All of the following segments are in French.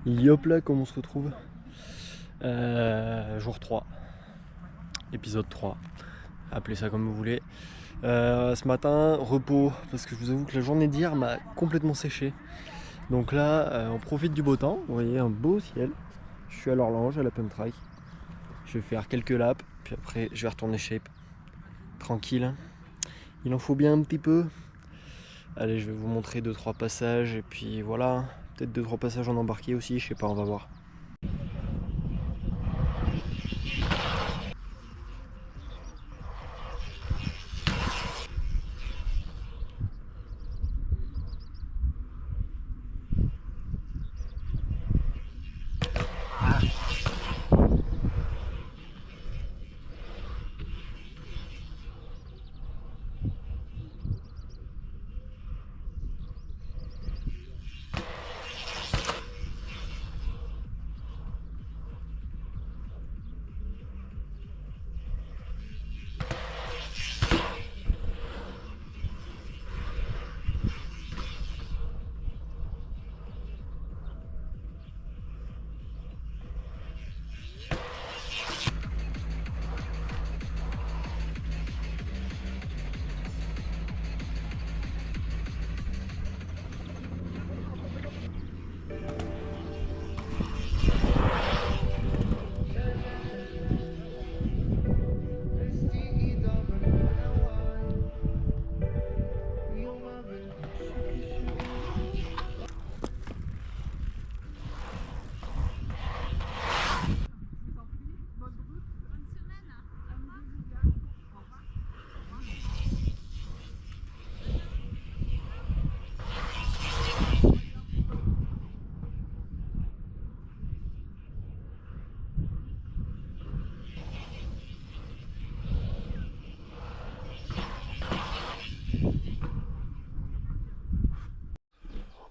Yop là, comme on se retrouve. Jour 3. Épisode 3. Appelez ça comme vous voulez. Ce matin, repos, parce que je vous avoue que la journée d'hier m'a complètement séché. Donc là, on profite du beau temps. Vous voyez, un beau ciel. Je suis à l'horloge, à la pump track. Je vais faire quelques laps, puis après je vais retourner shape. Tranquille. Il en faut bien un petit peu. Allez, je vais vous montrer 2-3 passages, et puis voilà. Peut-être 2-3 passages en embarqué aussi, je sais pas, on va voir.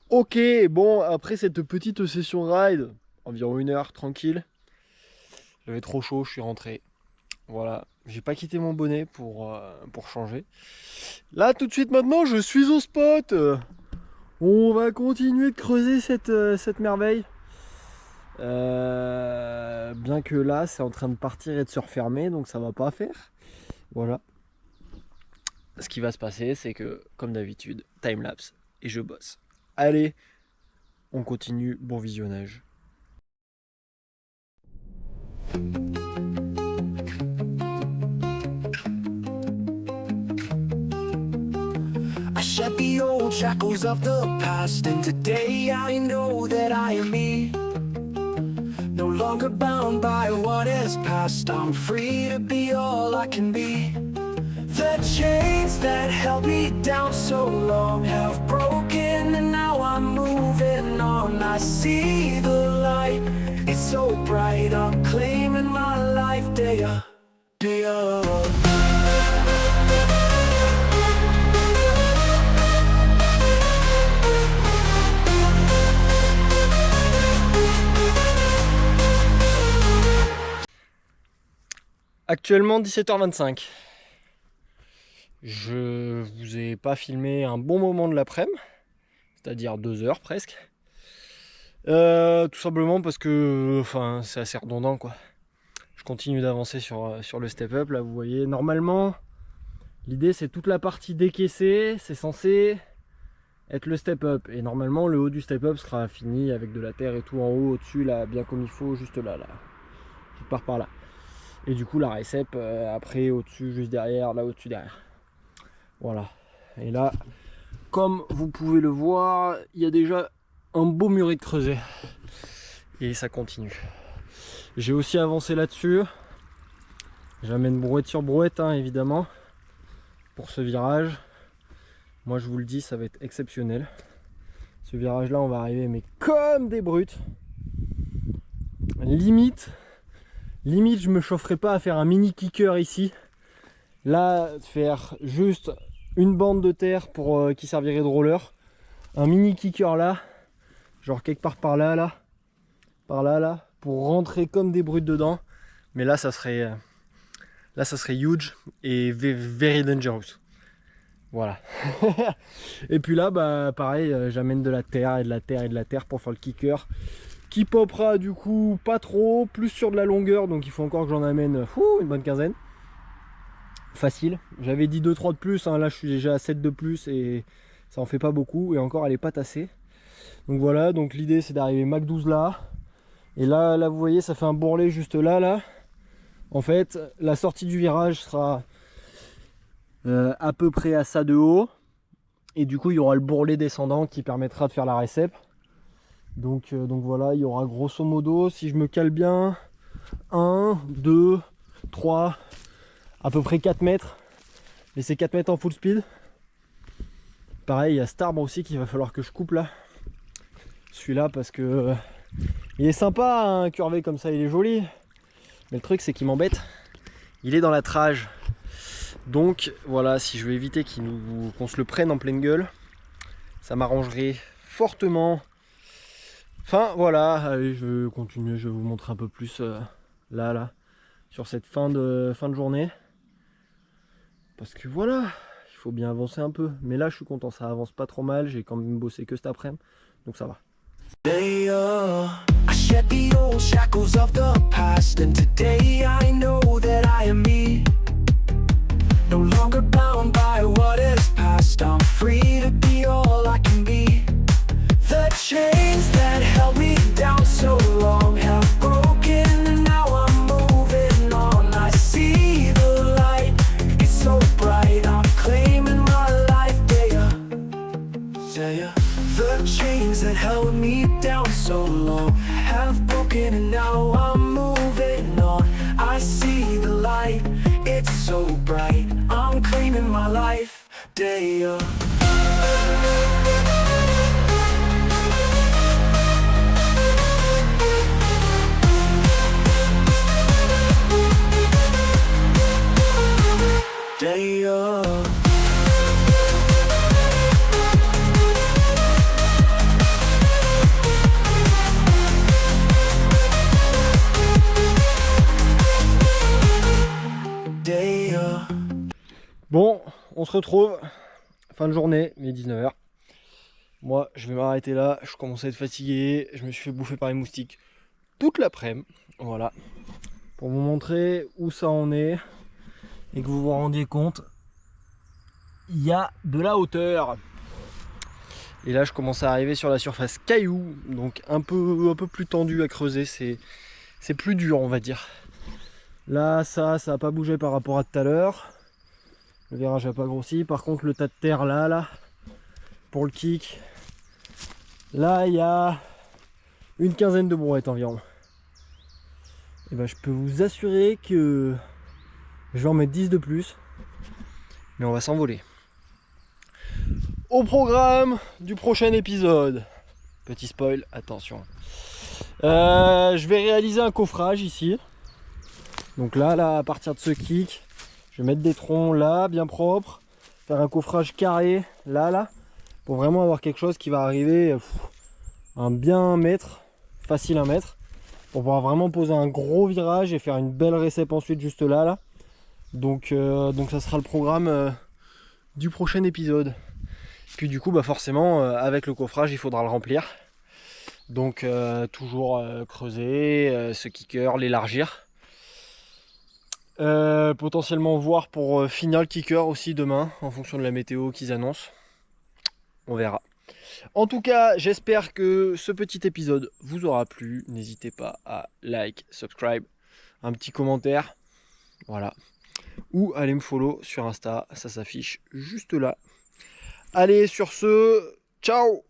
Ok, bon, après cette petite session ride, environ 1 heure, tranquille, j'avais trop chaud, je suis rentré. Voilà, j'ai pas quitté mon bonnet pour changer. Là, tout de suite, maintenant, je suis au spot. On va continuer de creuser cette merveille. Bien que là, c'est en train de partir et de se refermer, donc ça va pas faire. Voilà. Ce qui va se passer, c'est que, comme d'habitude, timelapse et je bosse. Allez, on continue, bon visionnage. I shed the old shackles of the past, and today I know that I am me. No longer bound by what is past, I'm free to be all I can be. The chains that held me down so long have broken, and now I'm moving on. I see the light, it's so bright, I'm claiming my life day up, day up. Actuellement 17h25. Je vous ai pas filmé un bon moment de l'après-midi, c'est-à-dire 2 heures presque. Tout simplement parce que c'est assez redondant quoi. Je continue d'avancer sur le step-up. Là vous voyez, normalement l'idée c'est toute la partie décaissée, c'est censé être le step-up. Et normalement le haut du step-up sera fini avec de la terre et tout en haut, au-dessus là, bien comme il faut, juste là. Qui part par là. Et du coup la récep après au-dessus, juste derrière, là au-dessus derrière. Voilà. Et là, comme vous pouvez le voir, il y a déjà un beau muret de creuset. Et ça continue. J'ai aussi avancé là-dessus. J'amène brouette sur brouette, hein, évidemment, pour ce virage. Moi je vous le dis, ça va être exceptionnel. Ce virage là, on va arriver mais comme des brutes. Limite, je me chaufferais pas à faire un mini kicker ici. Là, faire juste une bande de terre pour qui servirait de roller. Un mini kicker là, genre quelque part par là, pour rentrer comme des brutes dedans. Mais là, ça serait huge et very dangerous. Voilà. Et puis là, bah pareil, j'amène de la terre et de la terre et de la terre pour faire le kicker qui popera du coup pas trop, plus sur de la longueur, donc il faut encore que j'en amène une bonne quinzaine. Facile, j'avais dit 2-3 de plus, hein, là je suis déjà à 7 de plus et ça en fait pas beaucoup, et encore elle est pas tassée. Donc voilà, donc l'idée c'est d'arriver Mac 12 là, et là vous voyez ça fait un bourrelet juste là. En fait la sortie du virage sera à peu près à ça de haut, et du coup il y aura le bourrelet descendant qui permettra de faire la récep. Donc voilà, il y aura grosso modo, si je me cale bien, 1, 2, 3, à peu près 4 mètres. Et c'est 4 mètres en full speed. Pareil, il y a cet arbre aussi qu'il va falloir que je coupe là. Celui-là parce que il est sympa, hein, curvé comme ça, il est joli. Mais le truc c'est qu'il m'embête. Il est dans la trage. Donc voilà, si je veux éviter qu'on se le prenne en pleine gueule, ça m'arrangerait fortement. Enfin voilà, allez, je vais continuer, je vais vous montrer un peu plus là, sur cette fin de journée. Parce que voilà, il faut bien avancer un peu. Mais là je suis content, ça avance pas trop mal, j'ai quand même bossé que cet après-midi, donc ça va. I shed the old shackles of the past, and today I know that I am me. No longer bound by what is past, I'm free to be all I can be. The chains that held me down so long have broken, and now I'm moving on. I see the light, it's so bright, I'm claiming my life, yeah. The chains that held me down so long have broken, and now I'm moving on. I see the light, it's so bright, I'm claiming my life, yeah. Bon, on se retrouve, fin de journée, il est 19h. Moi, je vais m'arrêter là, je commence à être fatigué, je me suis fait bouffer par les moustiques toute l'après-midi. Voilà, pour vous montrer où ça en est et que vous vous rendiez compte, il y a de la hauteur. Et là, je commence à arriver sur la surface caillou, donc un peu plus tendu à creuser, c'est plus dur, on va dire. Là, ça n'a pas bougé par rapport à tout à l'heure. Le virage n'a pas grossi. Par contre, le tas de terre là, pour le kick, là, il y a une quinzaine de brouettes environ. Et ben, je peux vous assurer que je vais en mettre 10 de plus. Mais on va s'envoler. Au programme du prochain épisode, petit spoil, attention. Je vais réaliser un coffrage ici. Donc là, à partir de ce kick, je vais mettre des troncs là, bien propres, faire un coffrage carré là, pour vraiment avoir quelque chose qui va arriver un bien 1 mètre, facile 1 mètre, pour pouvoir vraiment poser un gros virage et faire une belle récep ensuite juste là. Donc ça sera le programme du prochain épisode. Puis du coup, bah forcément, avec le coffrage, il faudra le remplir. Donc toujours creuser ce kicker, l'élargir. Potentiellement voir pour finir le kicker aussi demain, en fonction de la météo qu'ils annoncent. On verra. En tout cas, j'espère que ce petit épisode vous aura plu. N'hésitez pas à like, subscribe, un petit commentaire. Voilà. Ou allez me follow sur Insta, ça s'affiche juste là. Allez, sur ce, ciao!